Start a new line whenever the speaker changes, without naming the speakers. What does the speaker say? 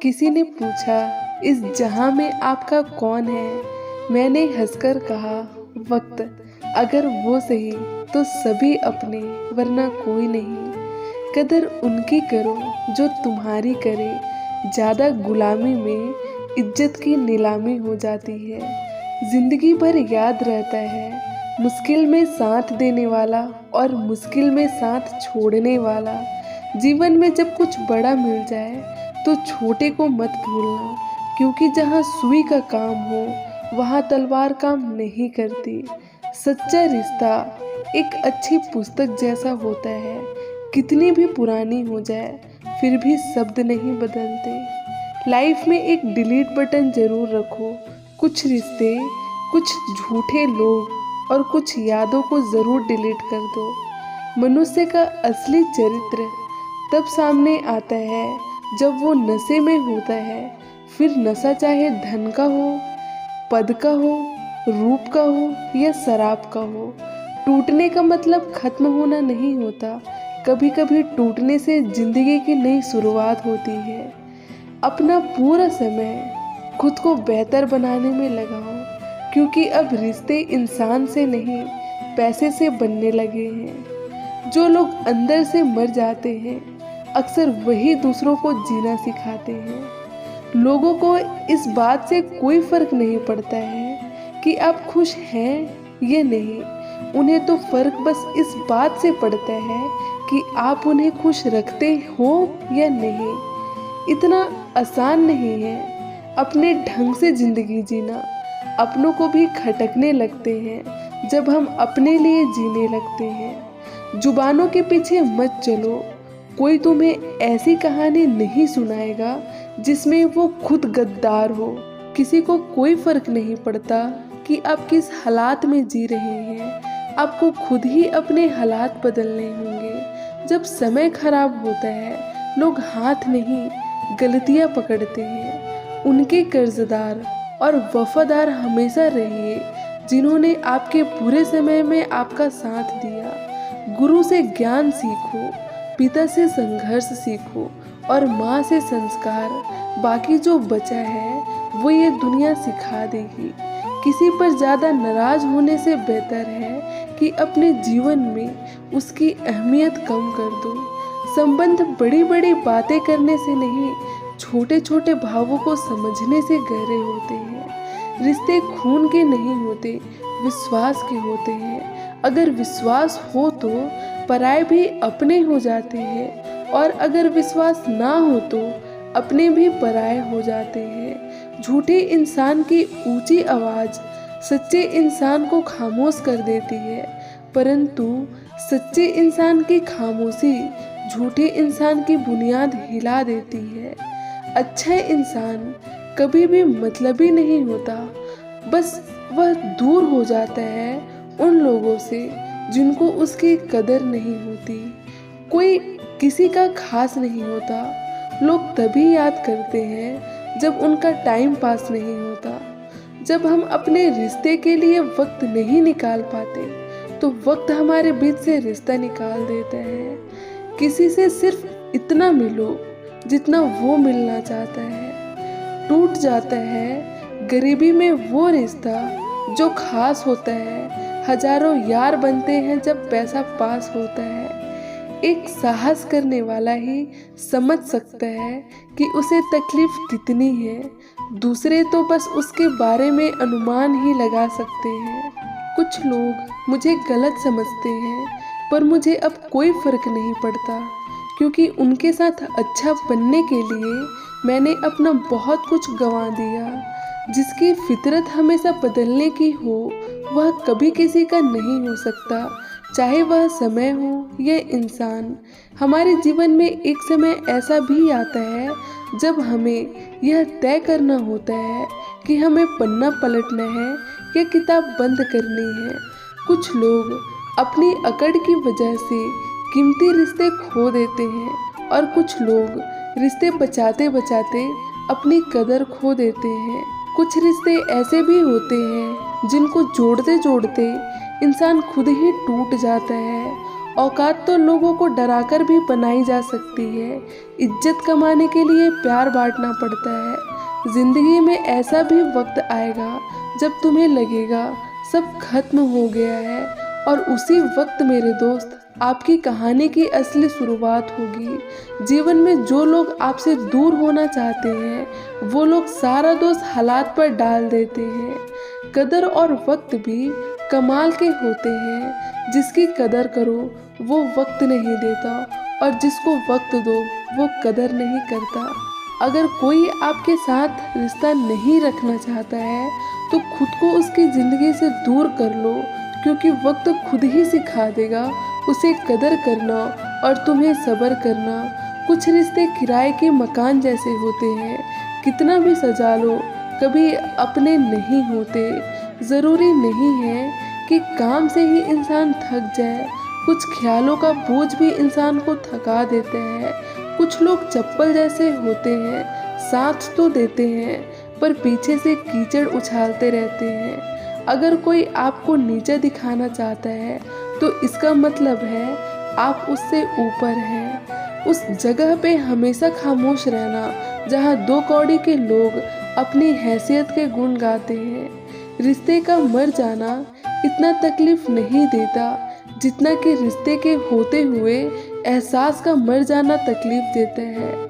किसी ने पूछा, इस जहां में आपका कौन है? मैंने हंसकर कहा, वक्त। अगर वो सही तो सभी अपने, वरना कोई नहीं। कदर उनकी करो जो तुम्हारी करे, ज़्यादा गुलामी में इज्जत की नीलामी हो जाती है। जिंदगी भर याद रहता है मुश्किल में साथ देने वाला और मुश्किल में साथ छोड़ने वाला। जीवन में जब कुछ बड़ा मिल जाए तो छोटे को मत भूलना, क्योंकि जहाँ सुई का काम हो वहाँ तलवार काम नहीं करती। सच्चा रिश्ता एक अच्छी पुस्तक जैसा होता है, कितनी भी पुरानी हो जाए फिर भी शब्द नहीं बदलते। लाइफ में एक डिलीट बटन जरूर रखो। कुछ रिश्ते, कुछ झूठे लोग और कुछ यादों को ज़रूर डिलीट कर दो। मनुष्य का असली चरित्र तब सामने आता है जब वो नशे में होता है। फिर नशा चाहे धन का हो, पद का हो, रूप का हो या शराब का हो। टूटने का मतलब खत्म होना नहीं होता, कभी कभी टूटने से जिंदगी की नई शुरुआत होती है। अपना पूरा समय खुद को बेहतर बनाने में लगाओ, क्योंकि अब रिश्ते इंसान से नहीं पैसे से बनने लगे हैं। जो लोग अंदर से मर जाते हैं अक्सर वही दूसरों को जीना सिखाते हैं। लोगों को इस बात से कोई फर्क नहीं पड़ता है कि आप खुश हैं या नहीं, उन्हें तो फर्क बस इस बात से पड़ता है कि आप उन्हें खुश रखते हो या नहीं। इतना आसान नहीं है अपने ढंग से जिंदगी जीना। अपनों को भी खटकने लगते हैं जब हम अपने लिए जीने लगते हैं। जुबानों के पीछे मत चलो, कोई तुम्हें ऐसी कहानी नहीं सुनाएगा जिसमें वो खुद गद्दार हो। किसी को कोई फर्क नहीं पड़ता कि आप किस हालात में जी रहे हैं, आपको खुद ही अपने हालात बदलने होंगे। जब समय खराब होता है लोग हाथ नहीं गलतियां पकड़ते हैं। उनके कर्जदार और वफादार हमेशा रहिए जिन्होंने आपके बुरे समय में आपका साथ दिया। गुरु से ज्ञान सीखो, पिता से संघर्ष सीखो और माँ से संस्कार। बाकी जो बचा है वो ये दुनिया सिखा देगी। किसी पर ज़्यादा नाराज होने से बेहतर है कि अपने जीवन में उसकी अहमियत कम कर दो। संबंध बड़ी बड़ी बातें करने से नहीं, छोटे छोटे भावों को समझने से गहरे होते हैं। रिश्ते खून के नहीं होते, विश्वास के होते हैं। अगर विश्वास हो तो पराये भी अपने हो जाते हैं, और अगर विश्वास ना हो तो अपने भी पराये हो जाते हैं। झूठे इंसान की ऊंची आवाज़ सच्चे इंसान को खामोश कर देती है, परंतु सच्चे इंसान की खामोशी झूठे इंसान की बुनियाद हिला देती है। अच्छा इंसान कभी भी मतलबी नहीं होता, बस वह दूर हो जाता है उन लोगों से जिनको उसकी कदर नहीं होती। कोई किसी का खास नहीं होता, लोग तभी याद करते हैं जब उनका टाइम पास नहीं होता। जब हम अपने रिश्ते के लिए वक्त नहीं निकाल पाते तो वक्त हमारे बीच से रिश्ता निकाल देता है। किसी से सिर्फ इतना मिलो जितना वो मिलना चाहता है। टूट जाता है गरीबी में वो रिश्ता जो खास होता है। हजारों यार बनते हैं जब पैसा पास होता है। एक साहस करने वाला ही समझ सकता है कि उसे तकलीफ कितनी है, दूसरे तो बस उसके बारे में अनुमान ही लगा सकते हैं। कुछ लोग मुझे गलत समझते हैं, पर मुझे अब कोई फर्क नहीं पड़ता, क्योंकि उनके साथ अच्छा बनने के लिए मैंने अपना बहुत कुछ गंवा दिया। जिसकी फितरत हमेशा बदलने की हो वह कभी किसी का नहीं हो सकता, चाहे वह समय हो या इंसान। हमारे जीवन में एक समय ऐसा भी आता है जब हमें यह तय करना होता है कि हमें पन्ना पलटना है या किताब बंद करनी है। कुछ लोग अपनी अकड़ की वजह से कीमती रिश्ते खो देते हैं, और कुछ लोग रिश्ते बचाते बचाते अपनी कदर खो देते हैं। कुछ रिश्ते ऐसे भी होते हैं जिनको जोड़ते जोड़ते इंसान खुद ही टूट जाता है, औकात तो लोगों को डराकर भी बनाई जा सकती है। इज्जत कमाने के लिए प्यार बांटना पड़ता है। जिंदगी में ऐसा भी वक्त आएगा जब तुम्हें लगेगा सब खत्म हो गया है, और उसी वक्त मेरे दोस्त आपकी कहानी की असली शुरुआत होगी। जीवन में जो लोग आपसे दूर होना चाहते हैं वो लोग सारा दोष हालात पर डाल देते हैं। कदर और वक्त भी कमाल के होते हैं। जिसकी कदर करो वो वक्त नहीं देता, और जिसको वक्त दो वो कदर नहीं करता। अगर कोई आपके साथ रिश्ता नहीं रखना चाहता है तो खुद को उसकी ज़िंदगी से दूर कर लो, क्योंकि वक्त खुद ही सिखा देगा उसे कदर करना और तुम्हें सब्र करना। कुछ रिश्ते किराए के मकान जैसे होते हैं, कितना भी सजा लो कभी अपने नहीं होते। ज़रूरी नहीं है कि काम से ही इंसान थक जाए, कुछ ख्यालों का बोझ भी इंसान को थका देते हैं। कुछ लोग चप्पल जैसे होते हैं, साथ तो देते हैं पर पीछे से कीचड़ उछालते रहते हैं। अगर कोई आपको नीचा दिखाना चाहता है तो इसका मतलब है आप उससे ऊपर हैं। उस जगह पे हमेशा खामोश रहना जहाँ दो कौड़ी के लोग अपनी हैसियत के गुण गाते हैं। रिश्ते का मर जाना इतना तकलीफ नहीं देता जितना कि रिश्ते के होते हुए एहसास का मर जाना तकलीफ देता है।